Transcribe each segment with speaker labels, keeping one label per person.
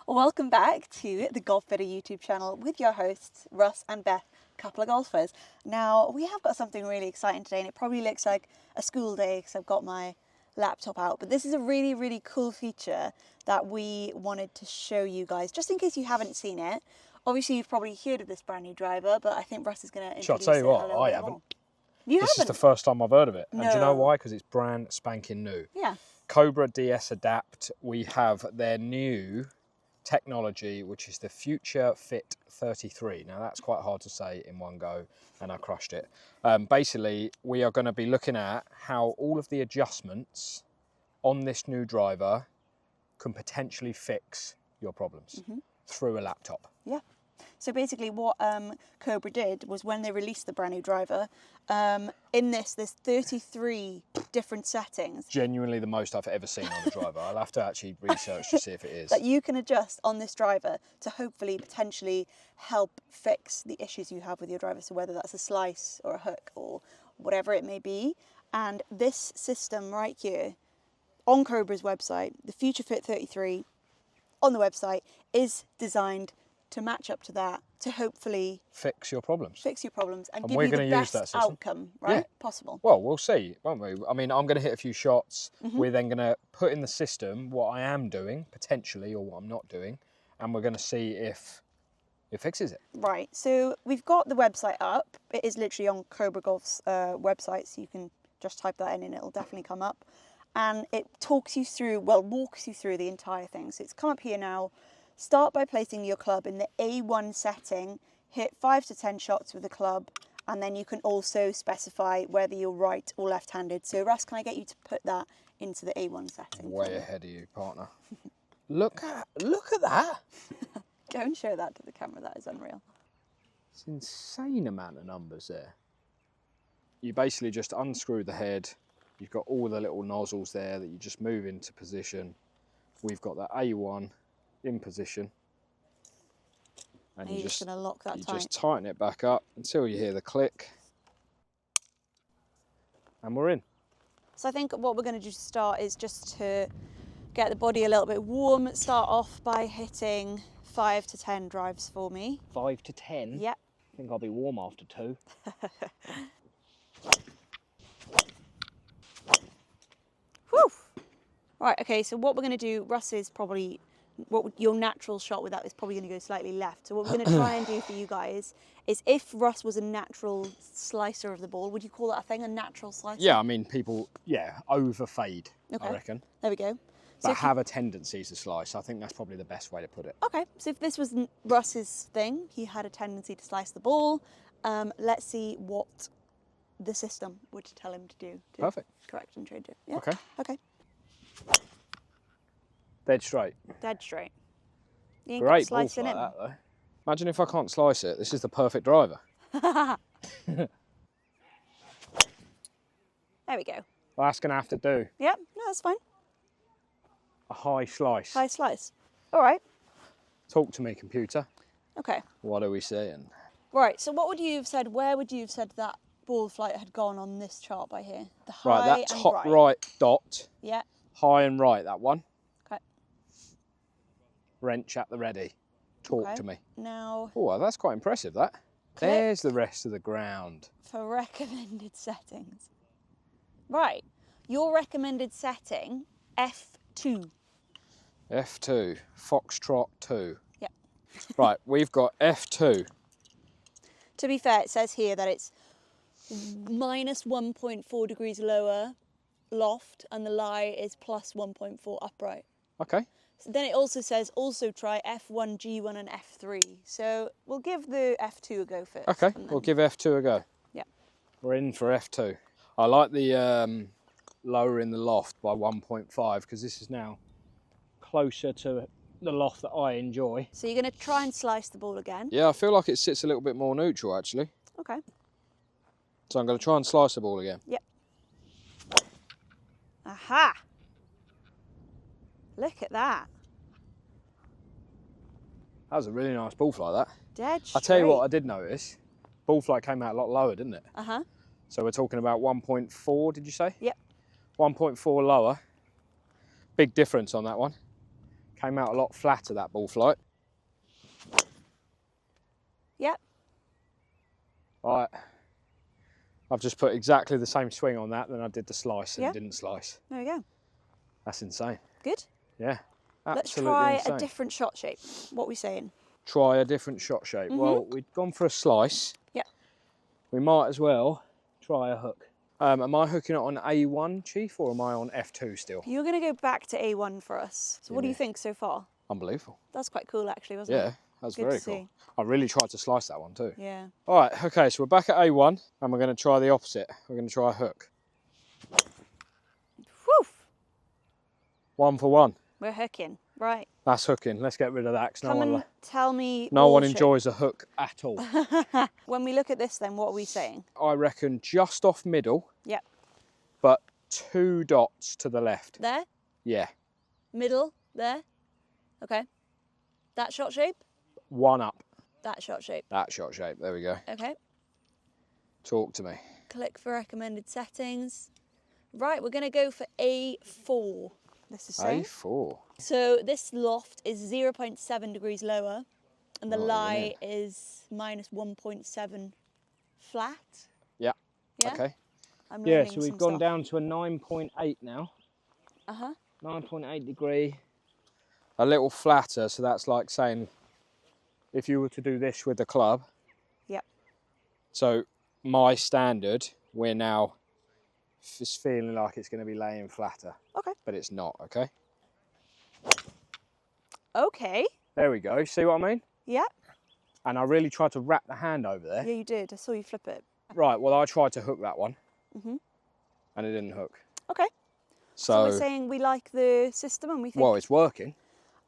Speaker 1: Welcome back to the Golfbidder YouTube channel with your hosts, Russ and Beth, couple of golfers. Now, we have got something really exciting today, and it probably looks like a school day because I've got my laptop out, but this is a really, really cool feature that we wanted to show you guys, just in case you haven't seen it. Obviously, you've probably heard of this brand new driver, but I think Russ is going to introduce it a little bit more.
Speaker 2: Shall I tell you what? I haven't.
Speaker 1: You
Speaker 2: This
Speaker 1: haven't?
Speaker 2: is the first time I've heard of it.
Speaker 1: No.
Speaker 2: And do you know why? Because it's brand spanking new.
Speaker 1: Yeah.
Speaker 2: Cobra DS Adapt, we have their new technology, which is the FutureFit33. Now, that's quite hard to say in one go, and I crushed it. Basically, we are going to be looking at how all of the adjustments on this new driver can potentially fix your problems through a laptop.
Speaker 1: Yeah. So basically what Cobra did was when they released the brand new driver, in this, there's 33 different settings.
Speaker 2: Genuinely the most I've ever seen on a driver. I'll have to actually research to see if it is.
Speaker 1: That you can adjust on this driver to hopefully potentially help fix the issues you have with your driver. So whether that's a slice or a hook or whatever it may be. And this system right here on Cobra's website, the FutureFit33 on the website, is designed to match up to that, to hopefully
Speaker 2: fix your problems.
Speaker 1: And give you the best outcome, right?
Speaker 2: Yeah.
Speaker 1: Possible.
Speaker 2: Well, we'll see, won't we? I mean, I'm going to hit a few shots. We're then going to put in the system what I am doing, potentially, or what I'm not doing, and we're going to see if it fixes it.
Speaker 1: Right, so we've got the website up. It is literally on Cobra Golf's website, so you can just type that in and it'll definitely come up. And it walks you through the entire thing. So it's come up here now. Start by placing your club in the A1 setting, hit 5 to 10 shots with the club, and then you can also specify whether you're right or left-handed. So Russ, can I get you to put that into the A1 setting?
Speaker 2: Way ahead of you, partner. Look at that.
Speaker 1: Go and show that to the camera, that is unreal.
Speaker 2: It's an insane amount of numbers there. You basically just unscrew the head. You've got all the little nozzles there that you just move into position. We've got that A1 in position, and you're just going to lock that tight. Just tighten it back up until you hear the click, and we're in.
Speaker 1: So I think what we're going to do to start is just to get the body a little bit warm. Start off by hitting 5 to 10 drives for me.
Speaker 3: 5 to 10?
Speaker 1: Yep.
Speaker 3: I think I'll be warm after 2.
Speaker 1: Whew. Right, okay, so what we're going to do, Russ, is probably, your natural shot with that is probably going to go slightly left. So what we're going to try and do for you guys is, if Russ was a natural slicer of the ball, would you call that a thing, a natural slicer?
Speaker 2: Yeah, I mean, people, over fade,
Speaker 1: okay.
Speaker 2: I reckon.
Speaker 1: There we go.
Speaker 2: But have a tendency to slice. I think that's probably the best way to put it.
Speaker 1: Okay, so if this was Russ's thing, he had a tendency to slice the ball. Let's see what the system would tell him to do.
Speaker 2: Perfect.
Speaker 1: Correct and change it. Yeah.
Speaker 2: Okay.
Speaker 1: Okay.
Speaker 2: Dead straight.
Speaker 1: Dead straight. You ain't
Speaker 2: Great
Speaker 1: got
Speaker 2: ball
Speaker 1: slicing
Speaker 2: like
Speaker 1: in.
Speaker 2: that, though. Imagine if I can't slice it. This is the perfect driver.
Speaker 1: There we go.
Speaker 2: Well, that's going to have to do.
Speaker 1: Yep, no, that's fine.
Speaker 2: A high slice.
Speaker 1: High slice. All right.
Speaker 2: Talk to me, computer.
Speaker 1: Okay.
Speaker 2: What are we saying?
Speaker 1: Right, so what would you have said, where would you have said that ball flight had gone on this chart by here? The high
Speaker 2: Right, that
Speaker 1: and
Speaker 2: top right dot.
Speaker 1: Yeah.
Speaker 2: High and right, that one.
Speaker 1: Okay.
Speaker 2: Wrench at the ready. Talk to me.
Speaker 1: Now.
Speaker 2: Oh, that's quite impressive, that. There's the rest of the ground.
Speaker 1: For recommended settings. Right, your recommended setting, F2.
Speaker 2: F2, Foxtrot 2.
Speaker 1: Yep.
Speaker 2: Right, we've got F2.
Speaker 1: To be fair, it says here that it's minus 1.4 degrees lower loft and the lie is plus 1.4 upright.
Speaker 2: Okay.
Speaker 1: So then it also says also try F1, G1 and F3. So we'll give the F2 a go first.
Speaker 2: Okay, we'll give F2 a go.
Speaker 1: Yeah.
Speaker 2: We're in for F2. I like the lowering the loft by 1.5 because this is now closer to the loft that I enjoy.
Speaker 1: So you're going to try and slice the ball again?
Speaker 2: Yeah, I feel like it sits a little bit more neutral actually.
Speaker 1: Okay.
Speaker 2: So I'm going to try and slice the ball again.
Speaker 1: Yep. Aha! Look at that.
Speaker 2: That was a really nice ball flight, that.
Speaker 1: Dead straight.
Speaker 2: I tell you what, I did notice. Ball flight came out a lot lower, didn't it?
Speaker 1: Uh-huh.
Speaker 2: So we're talking about 1.4, did you say?
Speaker 1: Yep.
Speaker 2: 1.4 lower. Big difference on that one. Came out a lot flatter, that ball flight.
Speaker 1: Yep.
Speaker 2: All right. I've just put exactly the same swing on that than I did the slice and
Speaker 1: Yeah.
Speaker 2: it didn't slice.
Speaker 1: There we go.
Speaker 2: That's insane.
Speaker 1: Good.
Speaker 2: Yeah,
Speaker 1: Let's
Speaker 2: absolutely
Speaker 1: try
Speaker 2: insane.
Speaker 1: a different shot shape. What are we saying?
Speaker 2: Try a different shot shape. Well, we've gone for a slice.
Speaker 1: Yep.
Speaker 2: We might as well try a hook. Am I hooking it on A1, Chief, or am I on F2 still?
Speaker 1: You're going to go back to A1 for us. So what do you think so far?
Speaker 2: Unbelievable.
Speaker 1: That's quite cool actually, wasn't it?
Speaker 2: Yeah, that's
Speaker 1: Good
Speaker 2: very
Speaker 1: to
Speaker 2: cool.
Speaker 1: see.
Speaker 2: I really tried to slice that one too.
Speaker 1: Yeah.
Speaker 2: All right, okay, so we're back at A1 and we're going to try the opposite. We're going to try a hook.
Speaker 1: Whew.
Speaker 2: 1 for 1.
Speaker 1: We're hooking. Right.
Speaker 2: That's hooking. Let's get rid of that because
Speaker 1: Come and tell me.
Speaker 2: no one
Speaker 1: ball shape.
Speaker 2: enjoys a hook at all.
Speaker 1: When we look at this then, what are we saying?
Speaker 2: I reckon just off middle,
Speaker 1: Yep.
Speaker 2: but 2 dots to the left.
Speaker 1: There?
Speaker 2: Yeah,
Speaker 1: Middle? There? Okay. That shot shape?
Speaker 2: 1 up.
Speaker 1: That shot shape.
Speaker 2: That shot shape. There we go.
Speaker 1: Okay.
Speaker 2: Talk to me.
Speaker 1: Click for recommended settings. Right, we're going to go for A4. This is saying.
Speaker 2: A4.
Speaker 1: So this loft is 0.7 degrees lower and the
Speaker 2: Right,
Speaker 1: lie is minus 1.7 flat.
Speaker 2: Yeah.
Speaker 1: Yeah?
Speaker 2: Okay.
Speaker 1: I'm
Speaker 3: Yeah,
Speaker 1: learning
Speaker 3: so we've
Speaker 1: some
Speaker 3: gone
Speaker 1: stuff.
Speaker 3: down to a 9.8 now.
Speaker 1: Uh-huh.
Speaker 3: 9.8 degree.
Speaker 2: A little flatter, so that's like saying if you were to do this with the club.
Speaker 1: Yep.
Speaker 2: So my standard, we're now just feeling like it's going to be laying flatter.
Speaker 1: Okay.
Speaker 2: But it's not, okay?
Speaker 1: Okay.
Speaker 2: There we go. See what I mean?
Speaker 1: Yeah.
Speaker 2: And I really tried to wrap the hand over there.
Speaker 1: Yeah, you did. I saw you flip it.
Speaker 2: Right, well, I tried to hook that one.
Speaker 1: Mhm.
Speaker 2: And it didn't hook.
Speaker 1: Okay. So
Speaker 2: So,
Speaker 1: we're saying we like the system and we think.
Speaker 2: well, it's working.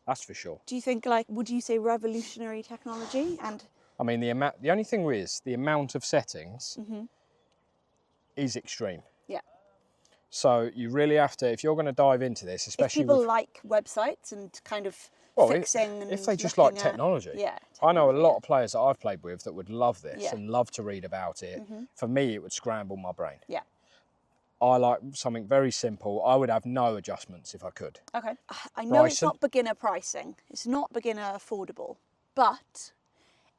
Speaker 2: That's for sure.
Speaker 1: Do you think, like, would you say revolutionary technology? And
Speaker 2: I mean, the only thing is the amount of settings is extreme.
Speaker 1: yeah,
Speaker 2: So you really have to, if you're going to dive into this,
Speaker 1: if
Speaker 2: especially
Speaker 1: people
Speaker 2: with,
Speaker 1: like websites and kind of
Speaker 2: well,
Speaker 1: fixing and
Speaker 2: if they just like
Speaker 1: looking at-
Speaker 2: technology.
Speaker 1: yeah,
Speaker 2: I know a
Speaker 1: technology,
Speaker 2: lot of players that I've played with that would love this
Speaker 1: Yeah.
Speaker 2: and love to read about it. For me, it would scramble my brain.
Speaker 1: Yeah.
Speaker 2: I like something very simple. I would have no adjustments if I could.
Speaker 1: Okay. I know it's
Speaker 2: Bryson?
Speaker 1: not beginner pricing. It's not beginner affordable. But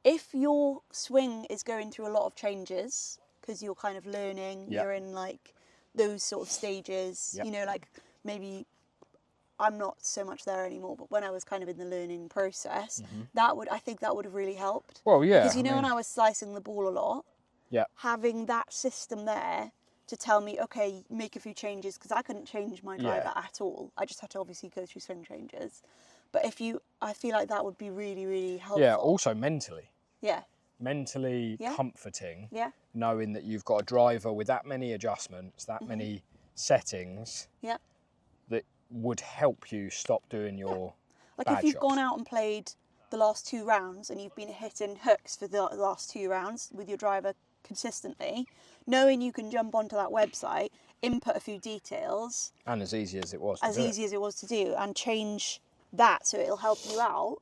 Speaker 1: if your swing is going through a lot of changes because you're kind of learning,
Speaker 2: Yeah.
Speaker 1: you're in like those sort of stages,
Speaker 2: Yeah.
Speaker 1: you know, like maybe I'm not so much there anymore, but when I was kind of in the learning process, I think that would have really helped.
Speaker 2: Well, yeah.
Speaker 1: Because you know,
Speaker 2: I
Speaker 1: when
Speaker 2: mean,
Speaker 1: I was slicing the ball a lot,
Speaker 2: yeah.
Speaker 1: having that system there to tell me, okay, make a few changes, because I couldn't change my driver at all. I just had to obviously go through swing changes. But I feel like that would be really, really helpful.
Speaker 2: Yeah, also mentally.
Speaker 1: Yeah.
Speaker 2: Mentally
Speaker 1: Yeah.
Speaker 2: comforting,
Speaker 1: Yeah.
Speaker 2: knowing that you've got a driver with that many adjustments, that many settings,
Speaker 1: Yeah.
Speaker 2: that would help you stop doing your
Speaker 1: Like
Speaker 2: bad
Speaker 1: if you've
Speaker 2: shots.
Speaker 1: gone out and played the last 2 rounds and you've been hitting hooks for the last 2 rounds with your driver consistently, knowing you can jump onto that website, input a few details,
Speaker 2: And as easy as it was to
Speaker 1: as
Speaker 2: do it.
Speaker 1: easy as it was to do, and change that so it'll help you out,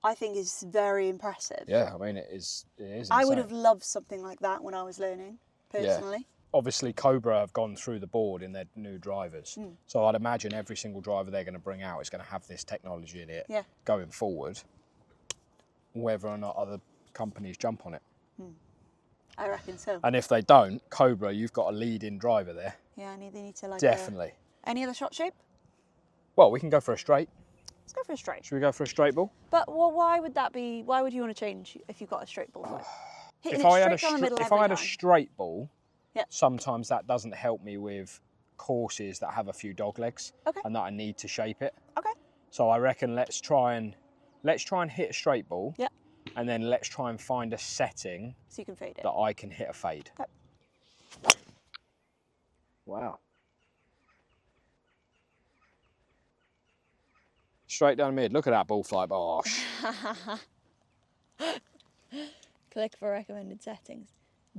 Speaker 1: I think is very impressive.
Speaker 2: Yeah, I mean, it is
Speaker 1: I would
Speaker 2: insane.
Speaker 1: have loved something like that when I was learning, personally.
Speaker 2: Obviously, Cobra have gone through the board in their new drivers.
Speaker 1: Hmm.
Speaker 2: So I'd imagine every single driver they're going to bring out is going to have this technology in it
Speaker 1: Yeah.
Speaker 2: going forward, whether or not other companies jump on it.
Speaker 1: I reckon so.
Speaker 2: And if they don't, Cobra, you've got a lead-in driver there.
Speaker 1: Yeah, they need to like...
Speaker 2: Definitely.
Speaker 1: Any other shot shape?
Speaker 2: Well, we can go for a straight.
Speaker 1: Let's go for a straight.
Speaker 2: Should we go for a straight ball?
Speaker 1: But why would that be? Why would you want to change if you've got a straight ball flight? Hitting
Speaker 2: If
Speaker 1: it
Speaker 2: I had,
Speaker 1: straight down the middle
Speaker 2: if
Speaker 1: every
Speaker 2: I had a
Speaker 1: time.
Speaker 2: straight ball,
Speaker 1: Yeah.
Speaker 2: sometimes that doesn't help me with courses that have a few dog legs
Speaker 1: Okay.
Speaker 2: and that I need to shape it.
Speaker 1: Okay.
Speaker 2: So I reckon let's try and hit a straight ball.
Speaker 1: Yeah.
Speaker 2: And then let's try and find a setting
Speaker 1: So you can fade it.
Speaker 2: that I can hit a fade.
Speaker 1: Yep.
Speaker 2: Wow. Straight down the mid. Look at that ball flight. Oh,
Speaker 1: Click for recommended settings.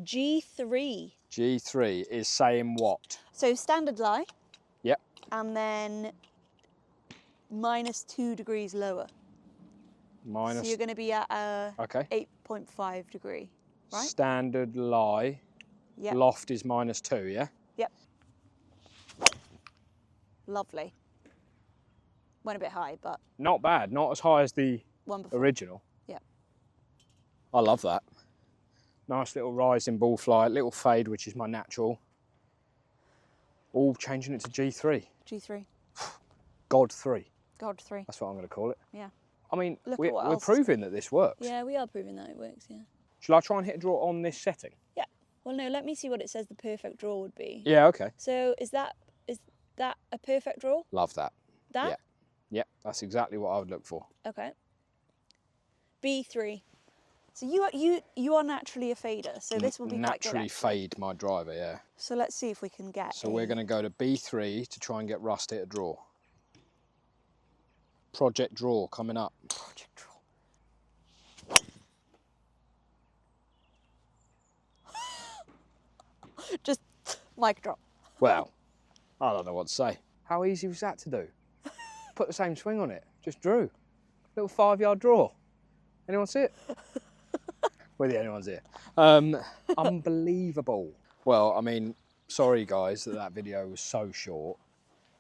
Speaker 1: G3.
Speaker 2: G3 is saying what?
Speaker 1: So standard lie.
Speaker 2: Yep.
Speaker 1: And then minus 2 degrees lower.
Speaker 2: Minus.
Speaker 1: So you're going to be at a
Speaker 2: Okay.
Speaker 1: 8.5 degree, right?
Speaker 2: Standard lie.
Speaker 1: Yep.
Speaker 2: Loft is -2, yeah?
Speaker 1: Yep. Lovely. Went a bit high, but
Speaker 2: Not bad, not as high as the
Speaker 1: one before.
Speaker 2: original.
Speaker 1: Yeah.
Speaker 2: I love that. Nice little rise in ball flight, little fade, which is my natural. All changing it to G3.
Speaker 1: G3.
Speaker 2: God 3.
Speaker 1: God 3.
Speaker 2: That's what I'm going to call it.
Speaker 1: Yeah.
Speaker 2: I mean,
Speaker 1: Look at
Speaker 2: we're
Speaker 1: what else-
Speaker 2: proving that this works.
Speaker 1: Yeah, we are proving that it works, yeah.
Speaker 2: Shall I try and hit a draw on this setting?
Speaker 1: Yeah. Well, no, let me see what it says the perfect draw would be.
Speaker 2: Yeah, okay.
Speaker 1: So is that a perfect draw?
Speaker 2: Love that.
Speaker 1: That?
Speaker 2: Yeah. Yeah, that's exactly what I would look for.
Speaker 1: Okay. B3. So you are naturally a fader, so this will be quite good.
Speaker 2: Naturally
Speaker 1: Actually.
Speaker 2: fade my driver, yeah.
Speaker 1: So let's see if we can get.
Speaker 2: So we're going to go to B3 to try and get Rust hit a draw. Project draw coming up.
Speaker 1: Project draw. Just mic drop.
Speaker 2: Well, I don't know what to say. How easy was that to do? Put the same swing on it, just drew. Little 5-yard draw. Anyone see it? We're the only ones here. Unbelievable. Well, I mean, sorry guys that video was so short.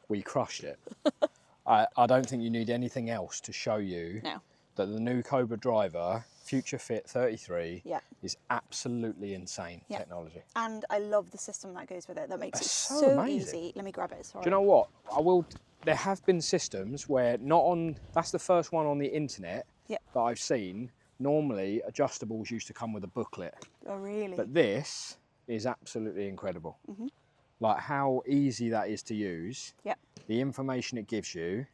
Speaker 2: We crushed it. I don't think you need anything else to show you that the new Cobra driver, FutureFit33, is absolutely insane technology.
Speaker 1: And I love the system that goes with it. That makes it
Speaker 2: so
Speaker 1: so
Speaker 2: amazing.
Speaker 1: easy. Let me grab it. Sorry.
Speaker 2: Do you know what? There have been systems where that's the first one on the internet that I've seen. Normally, adjustables used to come with a booklet.
Speaker 1: Oh, really?
Speaker 2: But this is absolutely incredible. Like how easy that is to use. The information it gives you.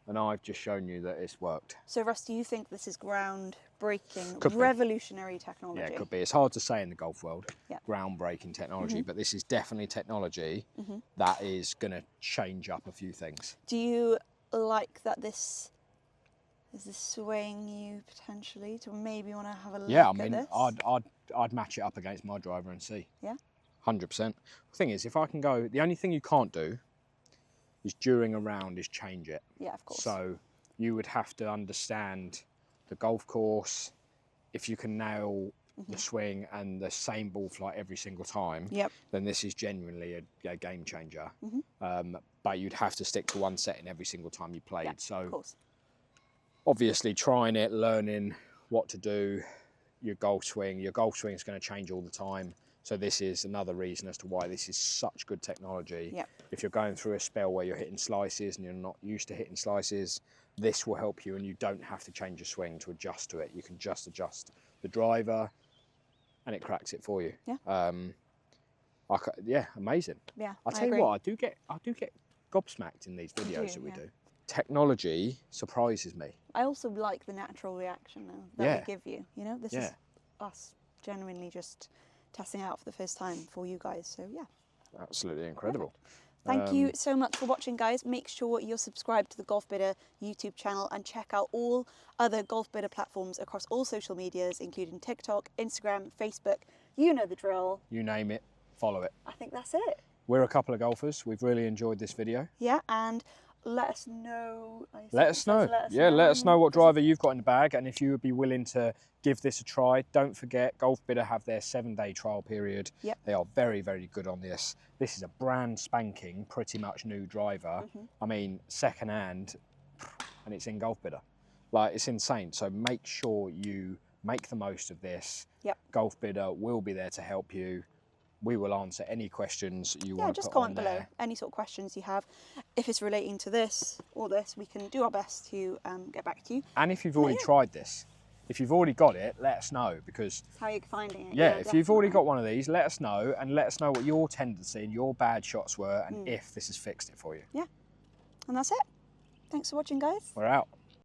Speaker 2: And I've just shown you that it's worked.
Speaker 1: So, Russ, do you think this is groundbreaking,
Speaker 2: Could be.
Speaker 1: revolutionary technology?
Speaker 2: Yeah, it could be. It's hard to say in the golf world, groundbreaking technology, but this is definitely technology that is going to change up a few things.
Speaker 1: Do you like that this is this swaying you potentially to maybe want to have a look
Speaker 2: Yeah, I
Speaker 1: at
Speaker 2: mean,
Speaker 1: this?
Speaker 2: I'd match it up against my driver and see.
Speaker 1: Yeah?
Speaker 2: 100%. The thing is, if I can go, the only thing you can't do is during a round is change it.
Speaker 1: Yeah, of course.
Speaker 2: So you would have to understand the golf course. If you can nail the swing and the same ball flight every single time, then this is genuinely a game changer. But you'd have to stick to one setting every single time you played. So
Speaker 1: of course.
Speaker 2: Obviously trying it, learning what to do, your golf swing is going to change all the time. So this is another reason as to why this is such good technology. If you're going through a spell where you're hitting slices and you're not used to hitting slices, this will help you and you don't have to change your swing to adjust to it. You can just adjust the driver and it cracks it for you. Yeah, amazing.
Speaker 1: Yeah,
Speaker 2: I'll tell you what, I do get gobsmacked in these videos that we do. Technology surprises me.
Speaker 1: I also like the natural reaction though, that we give you. You know, this is us genuinely just testing out for the first time for you guys. So yeah.
Speaker 2: Absolutely incredible.
Speaker 1: Thank you so much for watching, guys. Make sure you're subscribed to the Golfbidder YouTube channel and check out all other Golfbidder platforms across all social medias, including TikTok, Instagram, Facebook. You know the drill.
Speaker 2: You name it, follow it.
Speaker 1: I think that's it.
Speaker 2: We're a couple of golfers. We've really enjoyed this video.
Speaker 1: Yeah, and let us know.
Speaker 2: Let us know. Let us know what driver you've got in the bag, and if you would be willing to give this a try. Don't forget, Golfbidder have their 7-day trial period. They are very, very good on this. This is a brand spanking, pretty much new driver. I mean, second hand, and it's in Golfbidder. Like, it's insane. So make sure you make the most of this. Golfbidder will be there to help you. We will answer any questions you want to put on there.
Speaker 1: Just comment below any sort of questions you have. If it's relating to this or this, we can do our best to get back to you.
Speaker 2: And if you've already tried this, if you've already got it, let us know, because
Speaker 1: how you're finding it.
Speaker 2: Yeah, if you've already got one of these, let us know, and let us know what your tendency and your bad shots were, and if this has fixed it for you.
Speaker 1: Yeah, and that's it. Thanks for watching, guys.
Speaker 2: We're out.